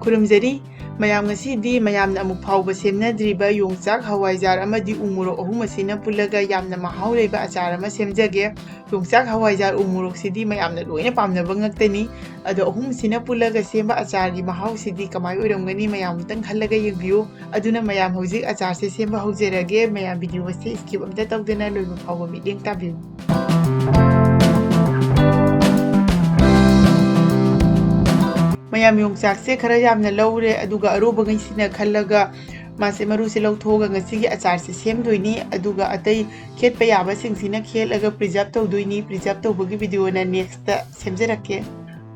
Khurumjari mayam ngasidi mayamna amuk phauba semnadriba Yongchak Hawaijaar amadi Umorok ahum asina pullaga yamna mahau leiba achar ama semjage. Yongchak Hawaijaar Umorok sidi mayamna loina pamnaba ngaktani ado ahum sina pullaga semba achar gi mahau sidi kamai oiramgani mayam tang khallaga yengbiyu aduna mayam hojik achar se semba haujerage mayam video se skip amta tawdana loiba phauba mideng tabiyu. mayam Yongchak se khara yamna lawre aduga aroba ngaisina khallaga mase maru se lawthoga ngasigi achar se semdoini aduga atai khetpa yaba singsina khelaga preserve tawdoini preserve tawbagi video na next ta semjarake.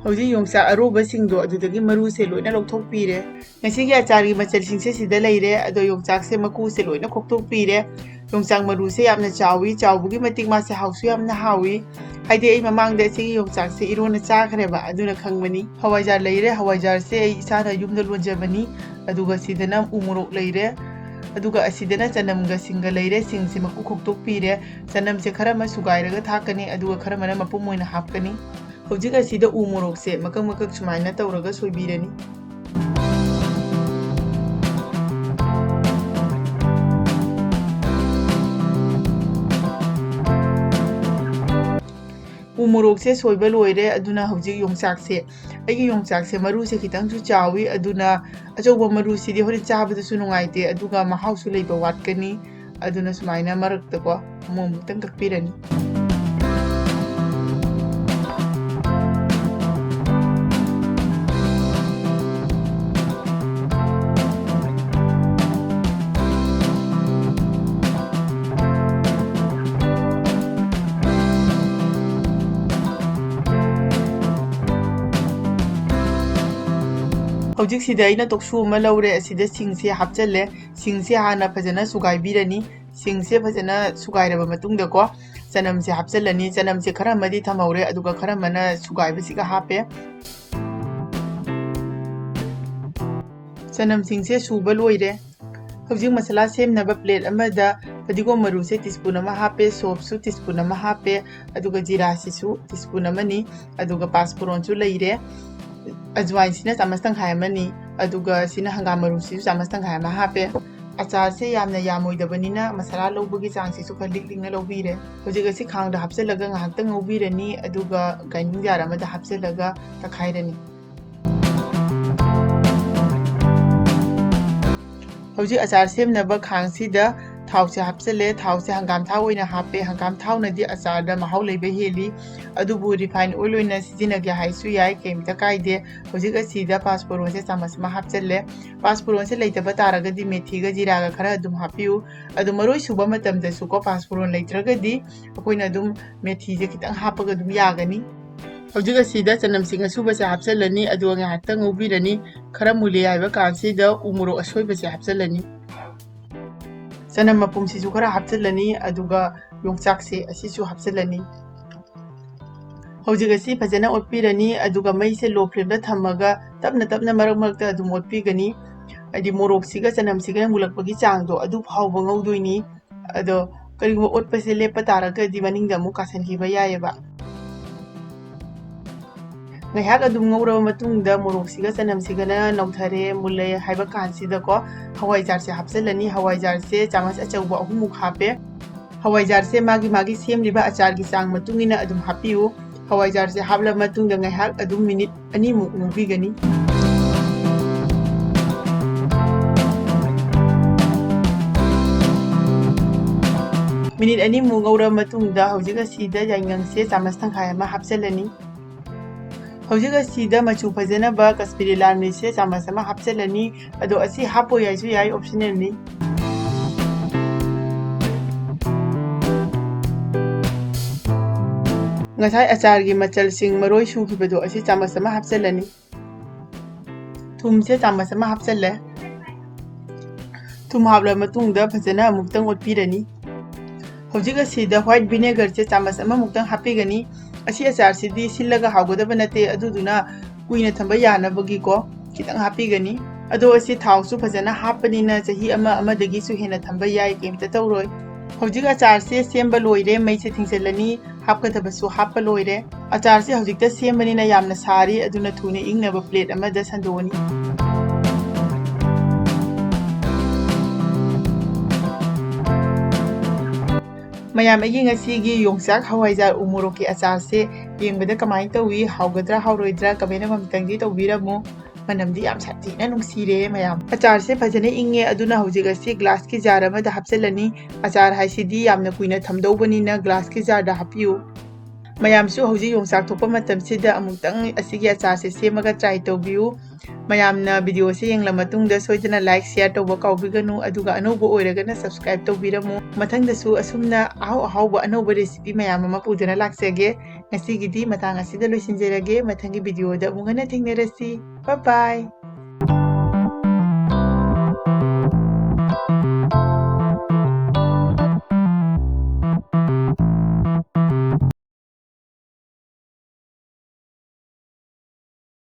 Hauji Yongchak aroba singdo adudagi maru se loina lawthokpire ngasigi achar gi machal singse sida leire ado Yongchak se maku se loina khoktokpire. Yongchak maru se yamna chawi chawbugi matik mase hausu yamna hawi haide ai mamangda sigi Yongchak se irona chakreba aduna khangmani. Hawaijar leire hawaijar se ai isana yumda lonjabani aduga sidana umorok leire aduga asidana chanamga singa leire singse maku khoktokpire chanam se khara ma sugairaga thakani aduga khara mana mapum moina hapkani. Hojik asida umorok se makak makak sumaina tawraga soibirani. Umorok se soiba loire aduna hojik Yongchak se aigi Yongchak se maru se khitang su chawi aduna achauba maru sidi hori chabada su nungaite aduga mahau su leiba watkani aduna sumaina marakta ko mumutang kakpirani. Hojik sida ina toksu ma lawre asida singse hapchalle singse hana phajana sugaibirani singse phajana sugairaba matungda ko chanam se hapchallani chanam se khara madi thamhaure aduga khara mana sugaiba siga hape chanam singse suba loire. Hojik masala semnaba plate amada padigom maru se teaspoon ama hape soap su teaspoon ama hape aduga jira sisu teaspoon amani aduga pasforon su leire ajwain sina chamas tangkhai amani aduga sina hangam maru sisu chamas tangkhai ama hape. Achar se yamna yamoidabanina masala lobagi chang sisu khalik lingna lobire. Hojik asi khangda hapselaga ngahaktang ngobirani aduga gaining jar amada hapselaga takhairani. Hojik achar semnaba khangsida thau se hapsele thau se hangam thau oina hape hangam thau nadi achar da mahau leiba heli adubu refined oil oina sijina ge haisu yai kemta kaide. Hojik asida pasforon se chamas ma hapchalle pasforon se leitaba taragadi methi ga jira ga khara adum hapiu adu maroi suba matamda su ko pasforon leitragadi akoina adum methi je kitang hapaga adum yagani. Hojik asida chanam singa suba se hapchallani adu ngahaktang ngobirani khara muli yaiba kansida umorok asoiba se hapchallani chanam mapum sisu khara hapchallani aduga Yongchak se asisu hapchallani. Hojik asi phajana otpirani aduga mai se low flame da thamaga tapna tapna marak marakta adum otpigani adi morok siga chanam siga mulakpagi changdo adu phauba ngaudoini ado karigwa otpa se lepa taraga di maningda mu kasanhiba yaiba. Ngaihat adum ngauraba matungda morok siga chanam sigana nauthare mulai haiba kansida ko hawaijar se hapchallani hawaijar se chamas achauba ahumuk hape hawaijar se magi semliba achar gi chang matungina adum hapiu hawaijar se hapla matungda ngaihat adum minute ani mu ngubigani. Minute ani mu ngauraba matungda hojik asida yangang se chamas tangkhai ama hapchallani. Hojik asida machu phajanaba Kashmiri lal mirch se chamas ama hapchallani ado asi hapo yaisu yai optional ni. Ngasai achar gi machal sing maroi sukibado asi chamas ama hapchallani. Thum se chamas ama hapchalle thum hapla matungda phajana amuktang otpirani. Hojik asida white vinegar se chamas ama muktang hapigani asi achar sidi sillaga haugadaba nate aduduna kuina thamba yanabagi ko kitang hapigani ado asi thau su phajana hapanina chahi ama amadagi su hena thamba yai kemta tawroi. Hojik achar se semba loire mai se thingselani hapkadaba su happa loire achar se hojikta sembani na yamna sari aduna thune ingnaba plate amada sandoni. mayam ꯑꯩꯒꯤ ꯉꯁꯤꯒꯤ Yongchak Hawaijaar Umorok achar se yengbada kamai tawi haugadra hauroidra kamena mamtangdi tawbiramu manamdi yam sathina nungsire mayam achar se phajane inge aduna hauji gasi glass ki jar amada hapselani achar haisidi yamna kuina thamdobani na glass ki jar da hapiu mayamsu hauji Yongchak Thokpa Matam sida amuktang asigi achar se semaga try taubiyu mayamna video se yengla matungda soidana like share tawba kaubiganu aduga anauba oiragana subscribe tawbiramu mathangdasu asumna ahauba anauba recipe mayam ama pudana laksage ngasigidi matang asida loisinjerage mathangi video da mungana thengnarasi bye bye